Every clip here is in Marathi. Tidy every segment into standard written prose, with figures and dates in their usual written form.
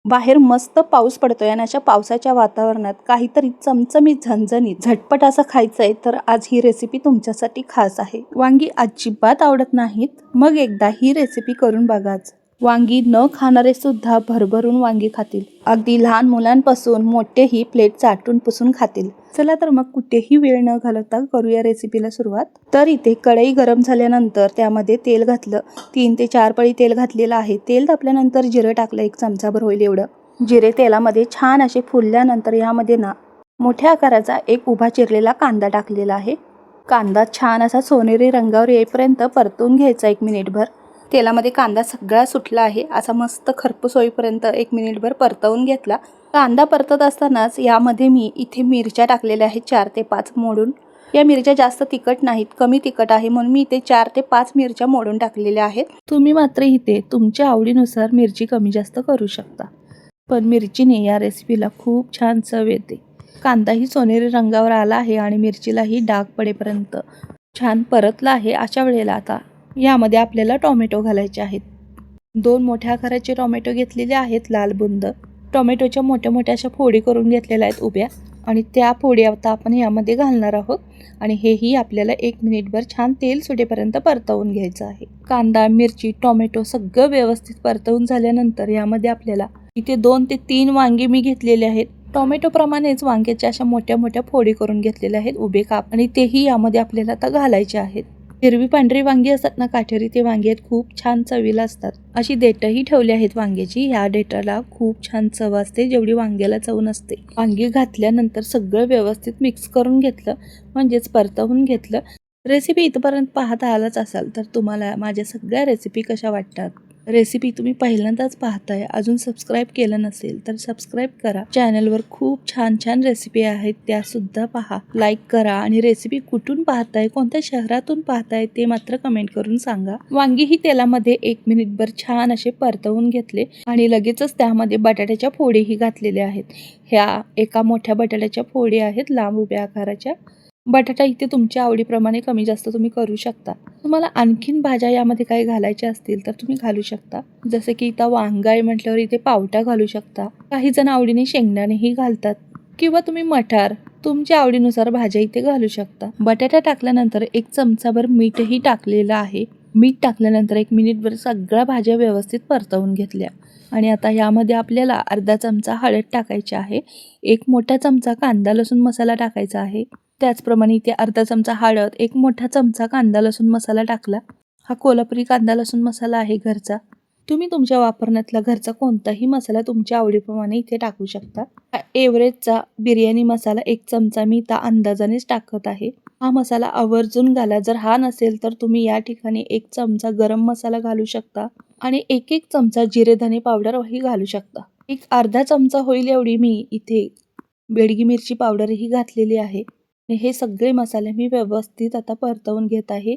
बाहेर मस्त पाऊस पडतोय आणि अशा पावसाच्या वातावरणात काहीतरी चमचमीत झणझणीत झटपट असं खायचंय तर आज ही रेसिपी तुमच्यासाठी खास आहे. वांगी अजिबात आवडत नाहीत, मग एकदा ही रेसिपी करून बघाच. वांगी न खाणारे सुद्धा भरभरून वांगी खातील. अगदी लहान मुलांपासून मोठेही प्लेट चाटून पुसून खातील. चला तर मग कुठेही वेळ न घालवता करूया रेसिपीला सुरुवात. तर इथे कढई गरम झाल्यानंतर त्यामध्ये तेल घातलं. 3 ते 4 पळी तेल घातलेलं आहे. तेल तापल्यानंतर जिरं टाकलं, 1 चमचाभर होईल एवढं. जिरे तेलामध्ये छान असे फुलल्यानंतर यामध्ये मोठ्या आकाराचा एक उभा चिरलेला कांदा टाकलेला आहे. कांदा छान असा सोनेरी रंगावर येईपर्यंत परतून घ्यायचा 1 मिनिटभर. तेलामध्ये कांदा सगळा सुटला आहे, असा मस्त खरपूस होईपर्यंत 1 मिनिटभर परतवून घेतला. कांदा परतत असतानाच यामध्ये मी इथे मिरच्या टाकलेल्या आहेत 4 ते 5 मोडून. या मिरच्या जास्त तिखट नाहीत, कमी तिखट आहे म्हणून मी इथे 4 ते 5 मिरच्या मोडून टाकलेल्या आहेत. तुम्ही मात्र इथे तुमच्या आवडीनुसार मिरची कमी जास्त करू शकता, पण मिरचीने या रेसिपीला खूप छान चव येते. कांदाही सोनेरी रंगावर आला आहे आणि मिरचीलाही डाग पडेपर्यंत छान परतला आहे. अशा वेळेला आता यामध्ये आपल्याला टोमॅटो घालायचे आहेत. 2 मोठ्या आकाराचे टोमॅटो घेतलेले आहेत, लाल बुंद. टोमॅटोच्या मोठ्या मोठ्या अशा फोडी करून घेतलेल्या आहेत उभ्या, आणि त्या फोडी आता आपण यामध्ये घालणार आहोत. आणि हेही आपल्याला 1 मिनिटभर छान तेल सुटेपर्यंत परतवून घ्यायचं आहे. कांदा, मिरची, टोमॅटो सगळं व्यवस्थित परतवून झाल्यानंतर यामध्ये आपल्याला इथे 2 ते 3 वांगी मी घेतलेले आहेत. टोमॅटो प्रमाणेच वांग्याच्या अशा मोठ्या मोठ्या फोडी करून घेतलेल्या आहेत उभे काप, आणि तेही यामध्ये आपल्याला आता घालायचे आहेत. हिरवी पांढरी वांगी असतात ना, काटेरी, ते वांगी आहेत, खूप छान चवीला असतात. अशी देठही ठेवली आहेत वांग्याची. या देठाला खूप छान चव असते, जेवढी वांग्याला चव नसते. वांगी घातल्यानंतर सगळं व्यवस्थित मिक्स करून घेतलं, म्हणजेच परतवून घेतलं. रेसिपी इथपर्यंत पाहता आलाच असाल तर तुम्हाला माझ्या सगळ्या रेसिपी कशा वाटतात. रेसिपी तुम्ही पहिल्यांदाच पाहताय, अजून सबस्क्राईब केलं नसेल तर सबस्क्राईब करा. चॅनलवर खूप छान छान रेसिपी आहेत, त्या सुद्धा पहा. लाईक करा आणि रेसिपी कुठून पाहताय, कोणत्या शहरातून पाहताय ते मात्र कमेंट करून सांगा. वांगी ही तेलामध्ये 1 मिनिटभर छान असे परतवून घेतले आणि लगेचच त्यामध्ये बटाट्याच्या फोडीही घातलेल्या आहेत. ह्या एका मोठ्या बटाट्याच्या फोडी आहेत, लांब उभ्या आकाराच्या. बटाटा इथे तुमच्या आवडीप्रमाणे कमी जास्त तुम्ही करू शकता. तुम्हाला आणखीन भाज्या यामध्ये काही घालायच्या असतील तर तुम्ही घालू शकता. जसे की इथं वांगा आहे म्हटल्यावर इथे पावटा घालू शकता. काही जण आवडीने शेंगदाणेही घालतात, किंवा तुम्ही मटार, तुमच्या आवडीनुसार भाज्या इथे घालू शकता. बटाटा टाकल्यानंतर 1 चमचाभर मीठही टाकलेलं आहे. मीठ टाकल्यानंतर 1 मिनिटभर सगळ्या भाज्या व्यवस्थित परतवून घेतल्या. आणि आता यामध्ये आपल्याला अर्धा चमचा हळद टाकायची आहे. 1 मोठा चमचा कांदा लसूण मसाला टाकायचा आहे. त्याचप्रमाणे इथे अर्धा चमचा हळद, 1 मोठा चमचा कांदा लसूण मसाला टाकला. हा कोल्हापुरी कांदा लसूण मसाला आहे घरचा. तुम्ही तुमच्या वापरण्यातला घरचा कोणताही मसाला तुमच्या आवडीप्रमाणे इथे टाकू शकता. एव्हरेजचा बिर्याणी मसाला 1 चमचा मी त्या अंदाजानेच टाकत आहे. हा मसाला आवर्जून घाला. जर हा नसेल तर तुम्ही या ठिकाणी 1 चमचा गरम मसाला घालू शकता आणि 1 चमचा जिरे धने पावडरही घालू शकता. एक अर्धा चमचा होईल एवढी मी इथे बेडगी मिरची पावडरही घातलेली आहे. हे सगळे मसाले मी व्यवस्थित आता परतवून घेत आहे.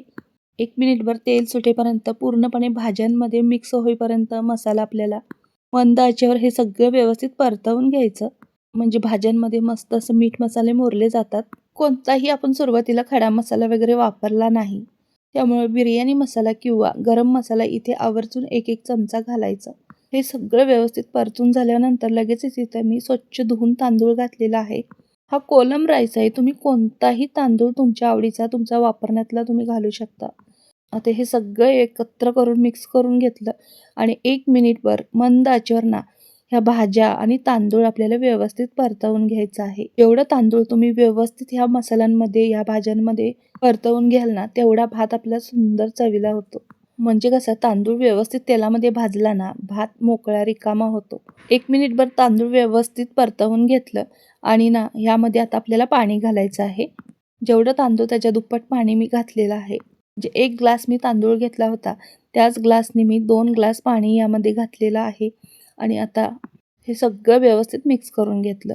1 मिनिटभर तेल सुटेपर्यंत, पूर्णपणे भाज्यांमध्ये मिक्स होईपर्यंत मसाला आपल्याला मंद आचेवर हे सगळं व्यवस्थित परतवून घ्यायचं. म्हणजे भाज्यांमध्ये मस्त असं मीठ मसाले मुरले जातात. कोणताही आपण सुरुवातीला खडा मसाला वगैरे वापरला नाही, त्यामुळे बिर्याणी मसाला किंवा गरम मसाला इथे आवर्जून 1 चमचा घालायचा. हे सगळं व्यवस्थित परतून झाल्यानंतर लगेचच इथे मी स्वच्छ धुवून तांदूळ घातलेला आहे. हा कोलम राईस आहे. तुम्ही कोणताही तांदूळ तुमच्या आवडीचा, तुमचा वापरण्यातला तुम्ही घालू शकता. आता हे सगळं एकत्र करून मिक्स करून घेतलं आणि 1 मिनिटभर मंद आचेवर ह्या भाज्या आणि तांदूळ आपल्याला व्यवस्थित परतवून घ्यायचं आहे. जेवढं तांदूळ तुम्ही व्यवस्थित ह्या मसाल्यांमध्ये, ह्या भाज्यांमध्ये परतवून घ्याल ना, तेवढा भात आपला सुंदर चवीला होतो. म्हणजे कसं, तांदूळ व्यवस्थित तेलामध्ये भाजला ना, भात मोकळा रिकामा होतो. 1 मिनिटभर तांदूळ व्यवस्थित परतवून घेतलं आणि ह्यामध्ये आता आपल्याला पाणी घालायचं आहे. जेवढं तांदूळ त्याच्या दुप्पट पाणी मी घातलेलं आहे. म्हणजे 1 ग्लास मी तांदूळ घेतला होता, त्याच ग्लासने मी 2 ग्लास पाणी यामध्ये घातलेलं आहे. आणि आता हे सगळं व्यवस्थित मिक्स करून घेतलं.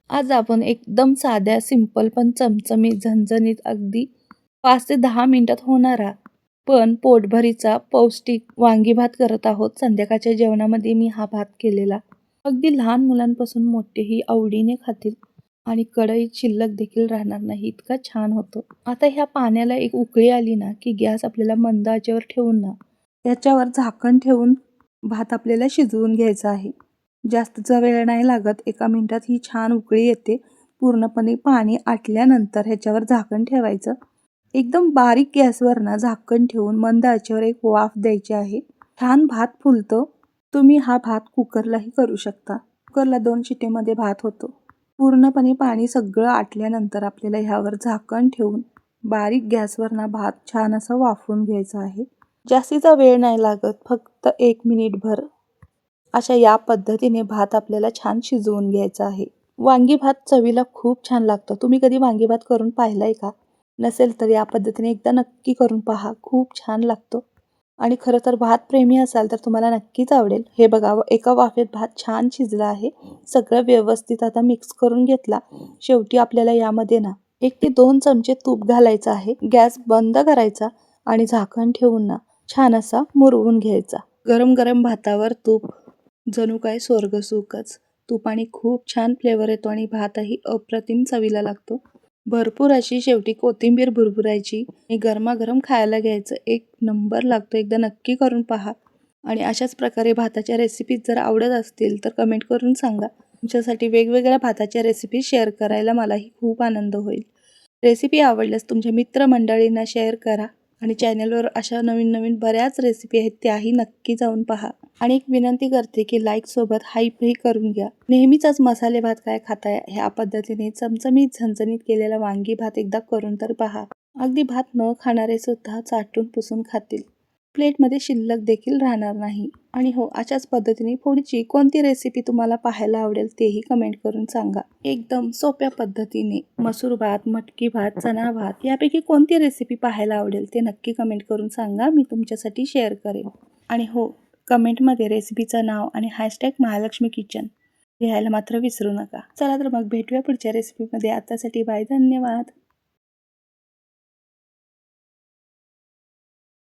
आज आपण एकदम साध्या, सिंपल पण चमचमीत, झणझणीत, अगदी 5 ते 10 मिनिटात होणारा पण पोटभरीचा पौष्टिक वांगी भात करत आहोत. संध्याकाळच्या जेवणामध्ये मी हा भात केलेला. अगदी लहान मुलांपासून मोठेही आवडीने खातील आणि कढईत शिल्लक देखील राहणार नाही, इतका छान होतो. आता ह्या पाण्याला एक उकळी आली ना, की गॅस आपल्याला मंद आचेवर ठेवून त्याच्यावर झाकण ठेवून भात आपल्याला शिजवून घ्यायचा आहे. जास्तचा वेळ नाही लागत, 1 मिनिटात ही छान उकळी येते. पूर्णपणे पाणी आटल्यानंतर ह्याच्यावर झाकण ठेवायचं. एकदम बारीक गॅसवर ना झाकण ठेवून मंद आचेवर एक वाफ द्यायची आहे. छान भात फुलतो. तुम्ही हा भात कुकरलाही करू शकता. कुकरला 2 शिट्टीमध्ये भात होतो. पूर्णपणे पाणी सगळं आटल्यानंतर आपल्याला ह्यावर झाकण ठेवून बारीक गॅसवर ना भात छान असं वाफवून घ्यायचा आहे. जास्तीचा वेळ नाही लागत, फक्त 1 मिनिटभर. अशा या पद्धतीने भात आपल्याला छान शिजवून घ्यायचा आहे. वांगी भात चवीला खूप छान लागतो. तुम्ही कधी वांगी भात करून पाहिलाय का? नसेल तर या पद्धतीने एकदा नक्की करून पहा. खूप छान लागतो. आणि खरं तर भात प्रेमी असाल तर तुम्हाला नक्कीच आवडेल. हे बघा, एका वाफेत भात छान शिजला आहे. सगळं व्यवस्थित आता मिक्स करून घेतला. शेवटी आपल्याला यामध्ये ना 1 ते 2 चमचे तूप घालायचं आहे. गॅस बंद करायचा आणि झाकण ठेवून ना छान असा मुरवून घ्यायचा. गरम गरम भातावर तूप जणू काय स्वर्गसुखच. तुपाने खूप छान फ्लेवर येतो आणि भातही अप्रतिम चवीला लागतो. भरपूर अशी शेवटी कोथिंबीर भुरभुरायची आणि गरमागरम खायला घ्यायचं. 1 नंबर लागतो. एकदा नक्की करून पहा. आणि अशाच प्रकारे भाताच्या रेसिपीज जर आवडत असतील तर कमेंट करून सांगा. तुमच्यासाठी वेगवेगळ्या भाताच्या रेसिपी शेअर करायला मलाही खूप आनंद होईल. रेसिपी आवडल्यास तुमच्या मित्रमंडळींना शेअर करा आणि चॅनलवर अशा नवीन नवीन बऱ्याच रेसिपी आहेत, त्याही नक्की जाऊन पहा. आणि एक विनंती करते की लाईकसोबत हाईपही करून घ्या. नेहमीचाच मसाले भात काय खाताय, ह्या पद्धतीने चमचमीत झणझणीत केलेला वांगी भात एकदा करून तर पहा. अगदी भात न खाणारे सुद्धा चाटून पुसून खातील. प्लेटमध्ये शिल्लक देखील राहणार नाही. आणि हो, अशाच पद्धतीने पुढची कोणती रेसिपी तुम्हाला पाहायला आवडेल तेही कमेंट करून सांगा. एकदम सोप्या पद्धतीने मसूर भात, मटकी भात, चणा भात यापैकी कोणती रेसिपी पाहायला आवडेल ते नक्की कमेंट करून सांगा. मी तुमच्यासाठी शेअर करेन. आणि हो, कमेंटमध्ये रेसिपीचं नाव आणि हॅशटॅग महालक्ष्मी किचन लिहायला मात्र विसरू नका. चला तर मग भेटूया पुढच्या रेसिपीमध्ये. आतासाठी बाय. धन्यवाद.